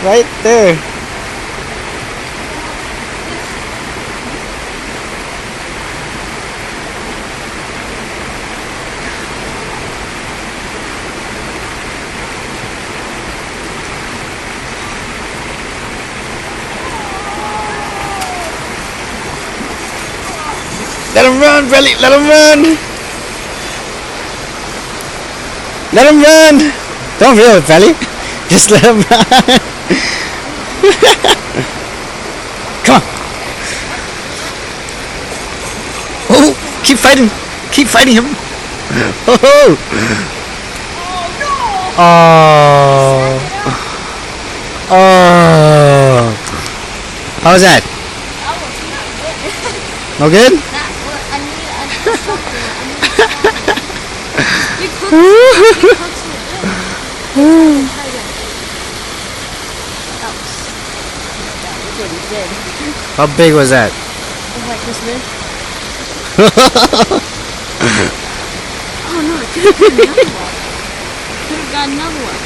Right there. Let him run, Belly. Let him run. Let him run. Don't reel it, Belly. Just let him run. Come on. Oh, keep fighting. Keep fighting him. Oh. Oh. Oh. How was that? No good? How big was that? Like this big. Oh no, I could have got another one. Could have got another one.